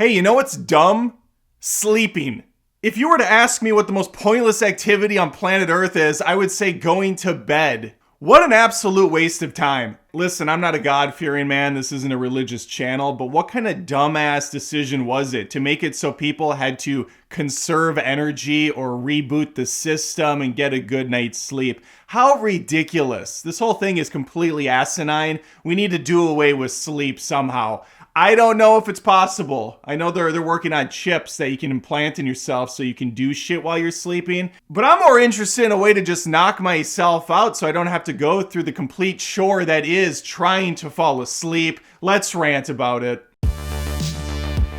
Hey, you know what's dumb? Sleeping. If you were to ask me what the most pointless activity on planet Earth is, I would say going to bed. What an absolute waste of time. Listen, I'm not a God-fearing man. This isn't a religious channel, but what kind of dumbass decision was it to make it so people had to conserve energy or reboot the system and get a good night's sleep? How ridiculous. This whole thing is completely asinine. We need to do away with sleep somehow. I don't know if it's possible. I know they're working on chips that you can implant in yourself so you can do shit while you're sleeping. But I'm more interested in a way to just knock myself out so I don't have to go through the complete chore that is trying to fall asleep. Let's rant about it.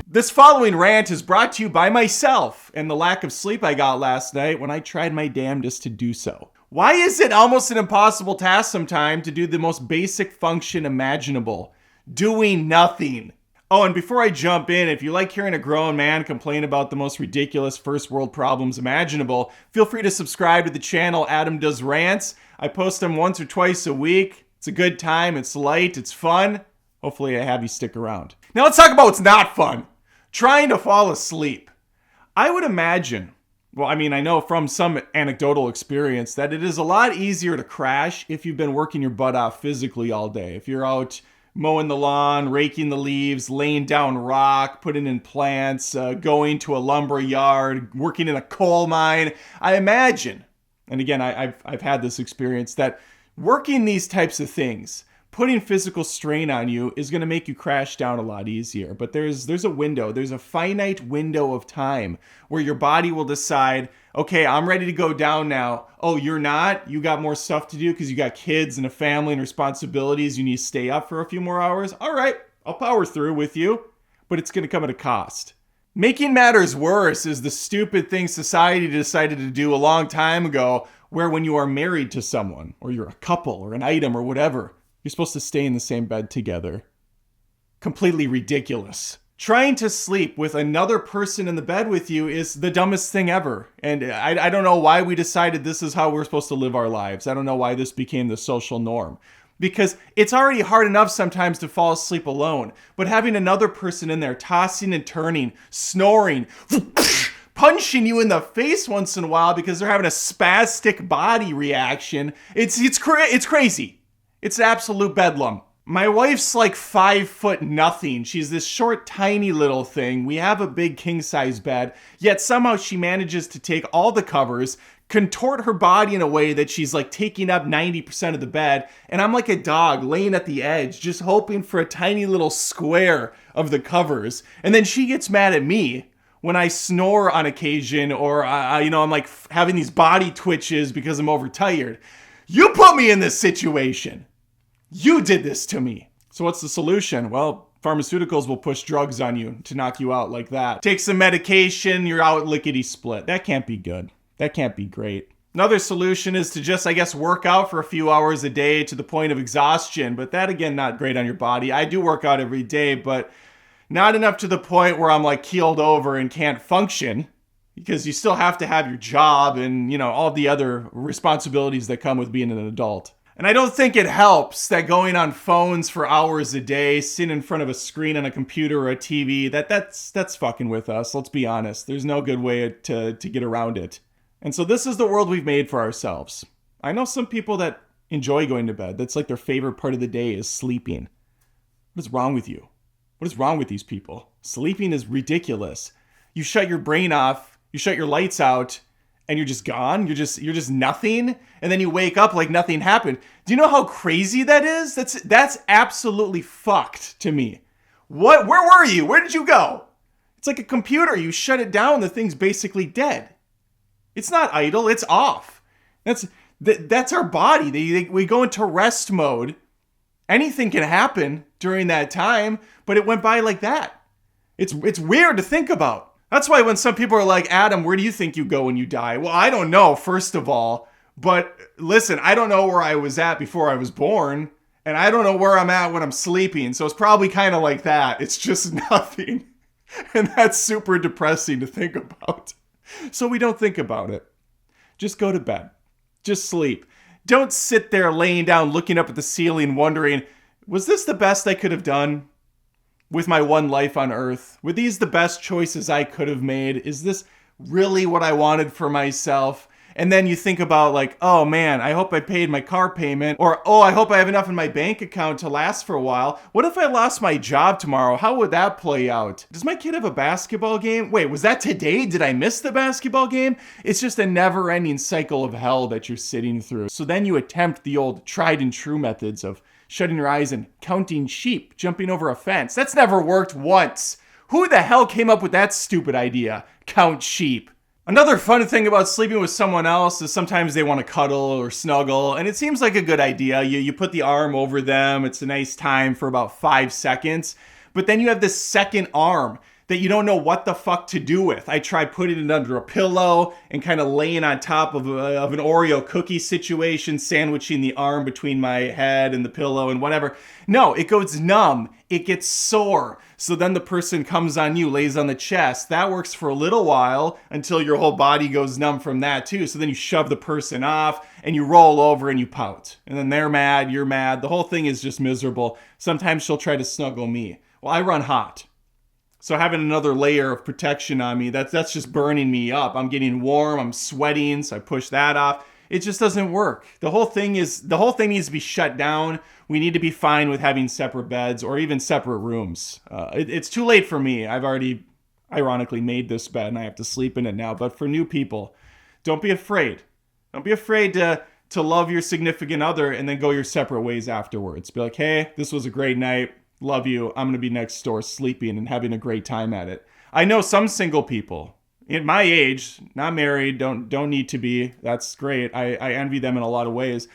This following rant is brought to you by myself and the lack of sleep I got last night when I tried my damnedest to do so. Why is it almost an impossible task sometimes to do the most basic function imaginable? Doing nothing. Oh, and before I jump in, if you like hearing a grown man complain about the most ridiculous first world problems imaginable, feel free to subscribe to the channel Adam Does Rants. I post them once or twice a week. It's a good time, it's light, it's fun. Hopefully I have you stick around. Now let's talk about what's not fun. Trying to fall asleep. I would imagine, I know from some anecdotal experience that it is a lot easier to crash if you've been working your butt off physically all day. If you're out mowing the lawn, raking the leaves, laying down rock, putting in plants, going to a lumber yard, working in a coal mine. I imagine, and again, I've had this experience, that working these types of things, putting physical strain on you is going to make you crash down a lot easier. But there's a finite window of time where your body will decide, okay, I'm ready to go down now. Oh, you're not? You got more stuff to do because you got kids and a family and responsibilities. You need to stay up for a few more hours. All right, I'll power through with you, but it's going to come at a cost. Making matters worse is the stupid thing society decided to do a long time ago, where when you are married to someone, or you're a couple, or an item, or whatever, you're supposed to stay in the same bed together. Completely ridiculous. Trying to sleep with another person in the bed with you is the dumbest thing ever. And I don't know why we decided this is how we're supposed to live our lives. I don't know why this became the social norm. Because it's already hard enough sometimes to fall asleep alone. But having another person in there tossing and turning, snoring, punching you in the face once in a while because they're having a spastic body reaction, it's crazy. It's absolute bedlam. My wife's like 5'0". She's this short, tiny little thing. We have a big king-size bed, yet somehow she manages to take all the covers, contort her body in a way that she's like taking up 90% of the bed, and I'm like a dog laying at the edge, just hoping for a tiny little square of the covers. And then she gets mad at me when I snore on occasion, or I'm like having these body twitches because I'm overtired. You put me in this situation. You did this to me. So what's the solution? Well, pharmaceuticals will push drugs on you to knock you out like that. Take some medication, you're out lickety-split. That can't be good. That can't be great. Another solution is to just, work out for a few hours a day to the point of exhaustion. But that, again, not great on your body. I do work out every day, but not enough to the point where I'm like keeled over and can't function. Because you still have to have your job and, all the other responsibilities that come with being an adult. And I don't think it helps that going on phones for hours a day, sitting in front of a screen on a computer or a TV, that's fucking with us. Let's be honest. There's no good way to get around it. And so this is the world we've made for ourselves. I know some people that enjoy going to bed. That's like their favorite part of the day is sleeping. What is wrong with you? What is wrong with these people? Sleeping is ridiculous. You shut your brain off, you shut your lights out, and you're just gone. You're just nothing. And then you wake up like nothing happened. Do you know how crazy that is? That's absolutely fucked to me. Where were you? Where did you go? It's like a computer. You shut it down, the thing's basically dead. It's not idle, it's off. That's our body. We go into rest mode. Anything can happen during that time, but it went by like that. It's weird to think about. That's why when some people are like, Adam, where do you think you go when you die? Well, I don't know, first of all. But listen, I don't know where I was at before I was born. And I don't know where I'm at when I'm sleeping. So it's probably kind of like that. It's just nothing. And that's super depressing to think about. So we don't think about it. Just go to bed. Just sleep. Don't sit there laying down, looking up at the ceiling, wondering, was this the best I could have done? with my one life on earth? Were these the best choices I could have made? Is this really what I wanted for myself? And then you think about like, oh man, I hope I paid my car payment. Or, oh, I hope I have enough in my bank account to last for a while. What if I lost my job tomorrow? How would that play out? Does my kid have a basketball game? Wait, was that today? Did I miss the basketball game? It's just a never-ending cycle of hell that you're sitting through. So then you attempt the old tried and true methods of shutting your eyes and counting sheep, jumping over a fence. That's never worked once. Who the hell came up with that stupid idea? Count sheep. Another fun thing about sleeping with someone else is sometimes they want to cuddle or snuggle, and it seems like a good idea. You put the arm over them. It's a nice time for about 5 seconds, but then you have this second arm that you don't know what the fuck to do with. I tried putting it under a pillow and kind of laying on top of an Oreo cookie situation, sandwiching the arm between my head and the pillow and whatever. No, it goes numb. It gets sore. So then the person comes on you, lays on the chest. That works for a little while until your whole body goes numb from that too. So then you shove the person off and you roll over and you pout. And then they're mad, you're mad. The whole thing is just miserable. Sometimes she'll try to snuggle me. Well, I run hot. So having another layer of protection on me, that's just burning me up. I'm getting warm, I'm sweating, so I push that off. It just doesn't work. The whole thing needs to be shut down. We need to be fine with having separate beds or even separate rooms. It's too late for me. I've already ironically made this bed and I have to sleep in it now. But for new people, don't be afraid. Don't be afraid to love your significant other and then go your separate ways afterwards. Be like, hey, this was a great night. Love you. I'm going to be next door sleeping and having a great time at it. I know some single people in my age, not married, don't need to be. That's great. I envy them in a lot of ways.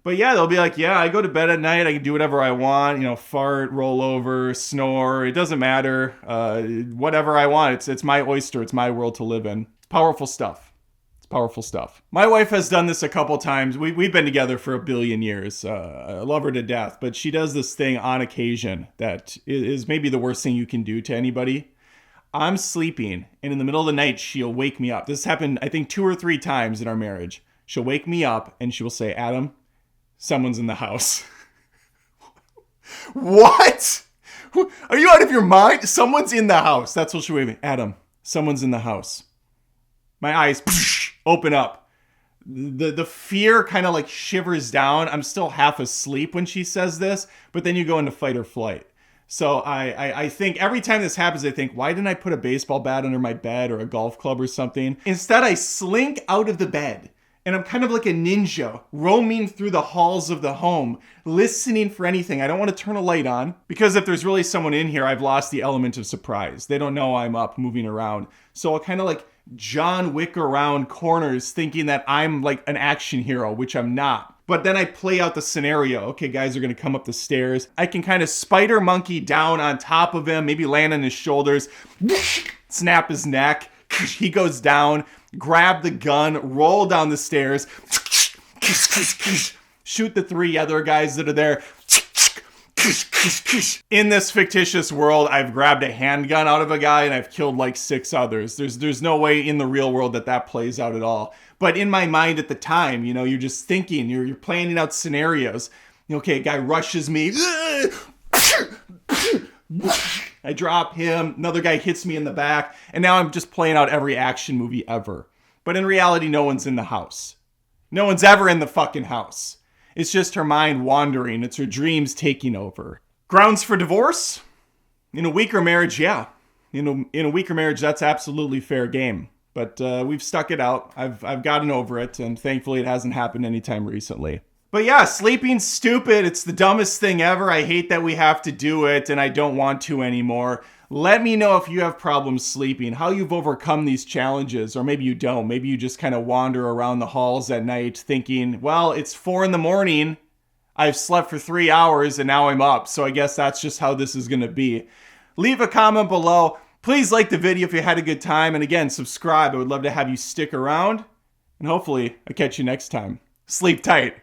But yeah, they'll be like, yeah, I go to bed at night. I can do whatever I want, fart, roll over, snore. It doesn't matter. Whatever I want. It's my oyster. It's my world to live in. Powerful stuff. Powerful stuff. My wife has done this a couple times. We've been together for a billion years. I love her to death, but she does this thing on occasion that is maybe the worst thing you can do to anybody. I'm sleeping, and in the middle of the night, she'll wake me up. This happened, I think, 2 or 3 times in our marriage. She'll wake me up, and she will say, Adam, someone's in the house. What? Are you out of your mind? Someone's in the house. That's what she'll wake me. Adam, someone's in the house. My eyes open up. The fear kind of like shivers down. I'm still half asleep when she says this, but then you go into fight or flight. So I think every time this happens, I think, why didn't I put a baseball bat under my bed or a golf club or something? Instead, I slink out of the bed. And I'm kind of like a ninja, roaming through the halls of the home, listening for anything. I don't want to turn a light on, because if there's really someone in here, I've lost the element of surprise. They don't know I'm up, moving around. So I'll kind of like John Wick around corners, thinking that I'm like an action hero, which I'm not. But then I play out the scenario. Okay, guys are going to come up the stairs. I can kind of spider monkey down on top of him, maybe land on his shoulders, snap his neck. He goes down, grab the gun, roll down the stairs, shoot the 3 other guys that are there. In this fictitious world, I've grabbed a handgun out of a guy and I've killed like 6 others. There's no way in the real world that plays out at all. But in my mind at the time, you're just thinking, you're planning out scenarios. Okay, a guy rushes me. I drop him, another guy hits me in the back, and now I'm just playing out every action movie ever. But in reality, no one's in the house. No one's ever in the fucking house. It's just her mind wandering. It's her dreams taking over. Grounds for divorce? In a weaker marriage, yeah. In a weaker marriage, that's absolutely fair game. But we've stuck it out. I've gotten over it, and thankfully it hasn't happened anytime recently. But yeah, sleeping's stupid. It's the dumbest thing ever. I hate that we have to do it, and I don't want to anymore. Let me know if you have problems sleeping, how you've overcome these challenges, or maybe you don't. Maybe you just kind of wander around the halls at night thinking, well, it's 4 a.m. I've slept for 3 hours, and now I'm up. So I guess that's just how this is going to be. Leave a comment below. Please like the video if you had a good time. And again, subscribe. I would love to have you stick around. And hopefully, I'll catch you next time. Sleep tight.